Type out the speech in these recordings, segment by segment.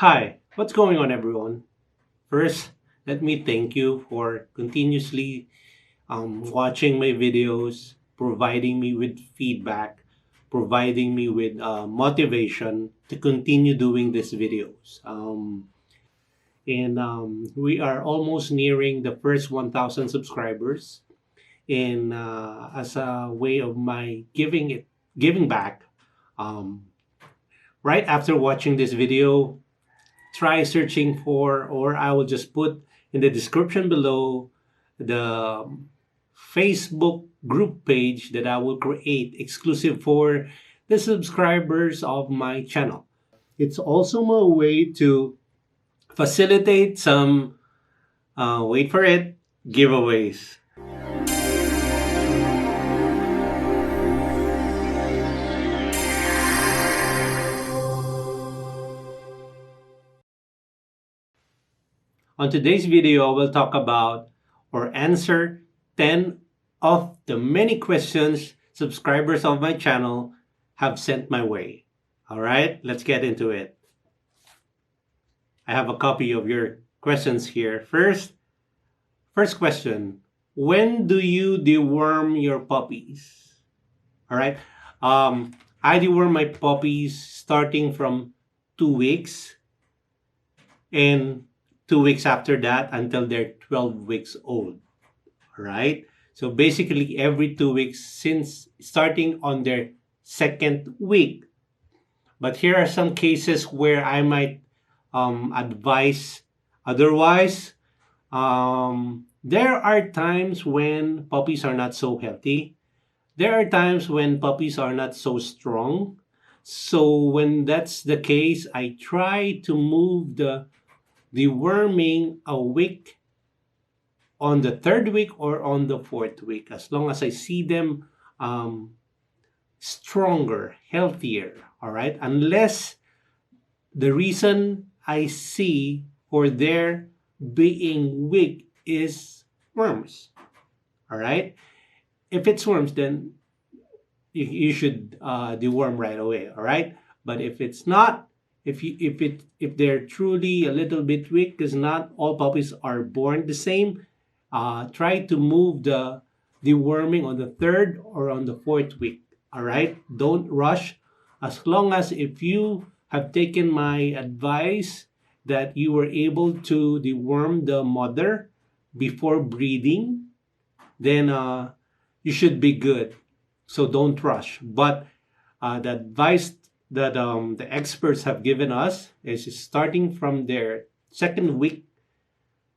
Hi, what's going on, everyone? First, let me thank you for continuously watching my videos, providing me with feedback, providing me with motivation to continue doing these videos. And we are almost nearing the first 1,000 subscribers. And as a way of my giving back, um, right after watching this video, try searching for, or I will just put in the description below, the Facebook group page that I will create exclusive for the subscribers of my channel. It's also my way to facilitate some, wait for it, giveaways. On today's video, I will talk about or answer 10 of the many questions subscribers of my channel have sent my way. All right, let's get into it. I have a copy of your questions here. First question, when do you deworm your puppies? All right, I deworm my puppies starting from 2 weeks and 2 weeks after that until they're 12 weeks old. All right. So basically, every 2 weeks since starting on their second week. But here are some cases where I might advise otherwise. There are times when puppies are not so healthy. There are times when puppies are not so strong. So when that's the case, I try to move the deworming a week on the third week or on the fourth week, as long as I see them um, stronger, healthier. All right, unless the reason I see for their being weak is worms. All right, if it's worms, then you should deworm right away. All right, but if it's not, if they're truly a little bit weak, because not all puppies are born the same, try to move the deworming on the third or on the fourth week. All right, don't rush. As long as if you have taken my advice that you were able to deworm the mother before breeding, then you should be good. So don't rush. But the advice that the experts have given us is starting from their second week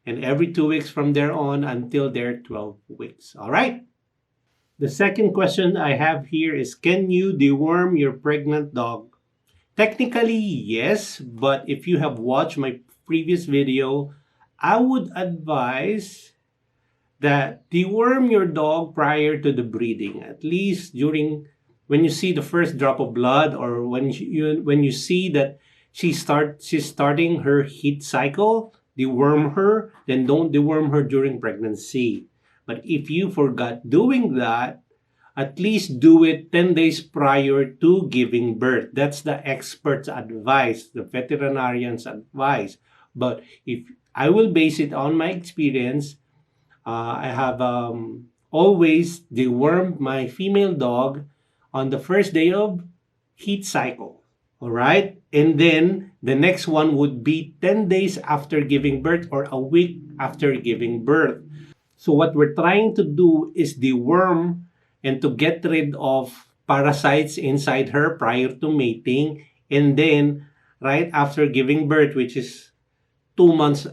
and every 2 weeks from there on until they're 12 weeks. All right. The second question I have here is, can you deworm your pregnant dog? Technically, yes, but if you have watched my previous video, I would advise that deworm your dog prior to the breeding, at least during when you see the first drop of blood, or when you see that she's starting her heat cycle, deworm her. Then don't deworm her during pregnancy. But if you forgot doing that, at least do it 10 days prior to giving birth. That's the expert's advice, the veterinarian's advice. But if I will base it on my experience, I have always dewormed my female dog on the first day of heat cycle. All right. And then the next one would be 10 days after giving birth or a week after giving birth. So, what we're trying to do is deworm and to get rid of parasites inside her prior to mating. And then, right after giving birth, which is 2 months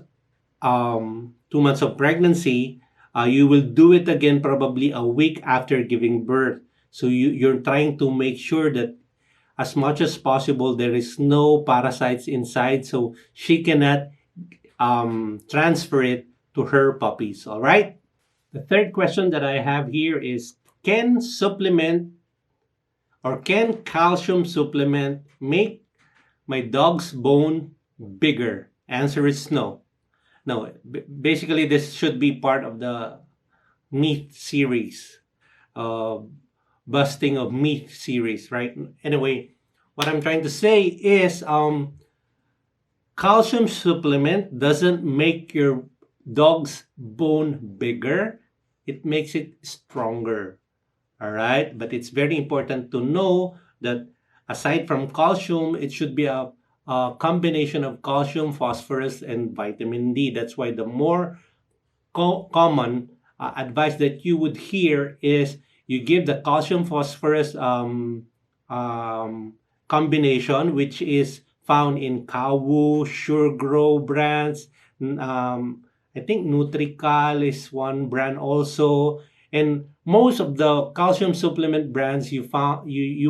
2 months of pregnancy, you will do it again probably a week after giving birth. So you're trying to make sure that as much as possible there is no parasites inside, so she cannot transfer it to her puppies. All right. The third question that I have here is, can supplement or can calcium supplement make my dog's bone bigger? Answer is no. No, basically, this should be part of the meat series, uh, busting of meat series, right? Anyway, what I'm trying to say is, calcium supplement doesn't make your dog's bone bigger, it makes it stronger. All right, but it's very important to know that aside from calcium, it should be a combination of calcium, phosphorus, and vitamin D. That's why the more common advice that you would hear is you give the calcium phosphorus um, combination, which is found in Kawu, SureGrow brands. I think Nutrical is one brand also, and most of the calcium supplement brands you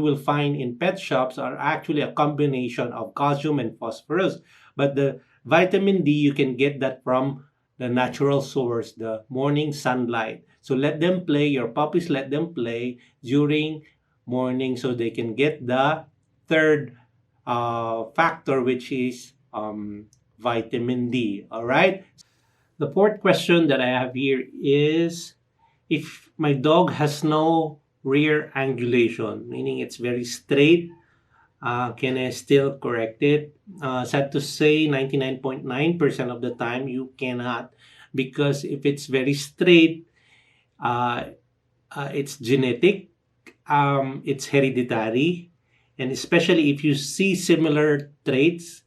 will find in pet shops are actually a combination of calcium and phosphorus. But the vitamin D, you can get that from the natural source, the morning sunlight. So let them play, your puppies, let them play during morning so they can get the third factor, which is vitamin D. All right. The fourth question that I have here is if my dog has no rear angulation, meaning it's very straight, can I still correct it? Sad to say, 99.9% of the time you cannot, because if it's very straight, uh, it's genetic, it's hereditary, and especially if you see similar traits,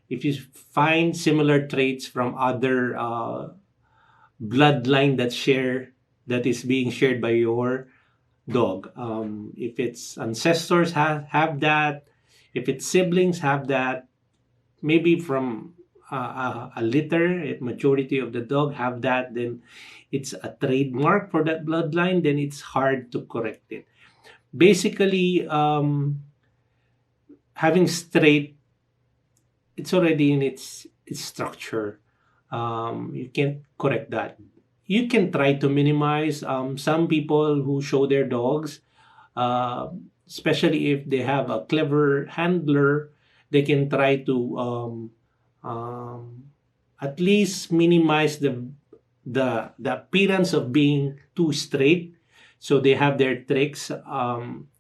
if you find similar traits from other bloodline that is being shared by your dog. If its ancestors have that, if its siblings have that, maybe from a litter, if majority of the dog have that, then it's a trademark for that bloodline, then it's hard to correct it. Basically, having straight, it's already in its structure. You can't correct that. You can try to minimize. Some people who show their dogs, uh, especially if they have a clever handler, they can try to at least minimize the appearance of being too straight. So they have their tricks.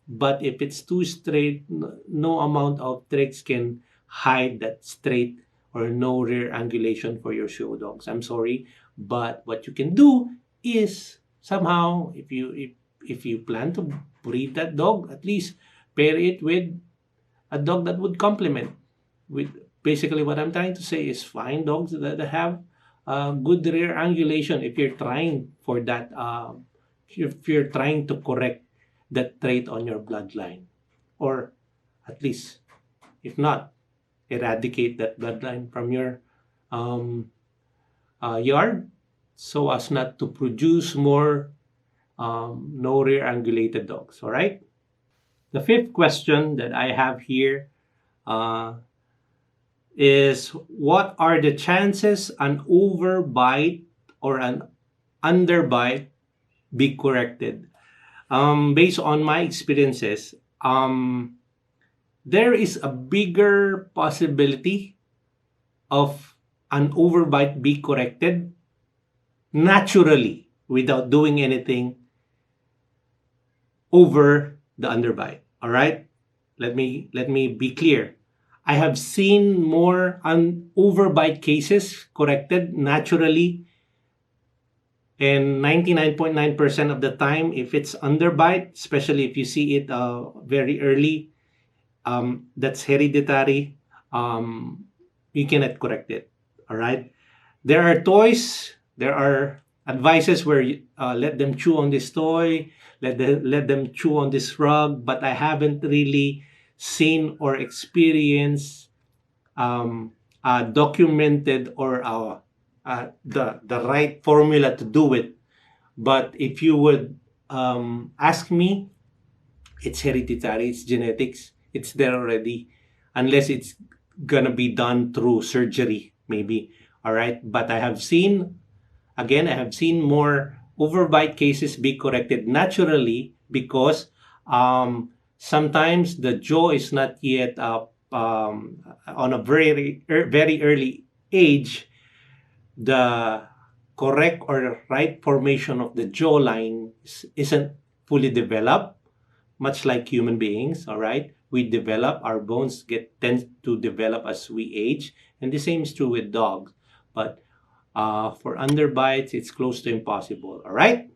But if it's too straight, no amount of tricks can hide that straight or no rear angulation for your show dogs. I'm sorry, but what you can do is somehow, if you plan to breed that dog, at least pair it with a dog that would complement. With basically what I'm trying to say is find dogs that have good rear angulation if you're trying for that. If you're trying to correct that trait on your bloodline, or at least, if not, eradicate that bloodline from your um, yard so as not to produce more no rear angulated dogs. All right. The fifth question that I have here uh, is what are the chances an overbite or an underbite be corrected? Based on my experiences, there is a bigger possibility of an overbite be corrected naturally without doing anything over the underbite. All right? Let me be clear. I have seen more overbite cases corrected naturally, and 99.9% of the time, if it's underbite, especially if you see it very early, that's hereditary. You cannot correct it. All right. There are toys. There are advices where you let them chew on this toy, let them chew on this rug. But I haven't really seen or experienced documented or the right formula to do it. But if you would ask me, it's hereditary, it's genetics, it's there already, unless it's gonna be done through surgery, maybe. All right, but I have seen more overbite cases be corrected naturally because sometimes the jaw is not yet on a very early age. The correct or right formation of the jawline isn't fully developed, much like human beings, all right? we develop, our bones tend to develop as we age, and the same is true with dogs. But for underbites, it's close to impossible. All right.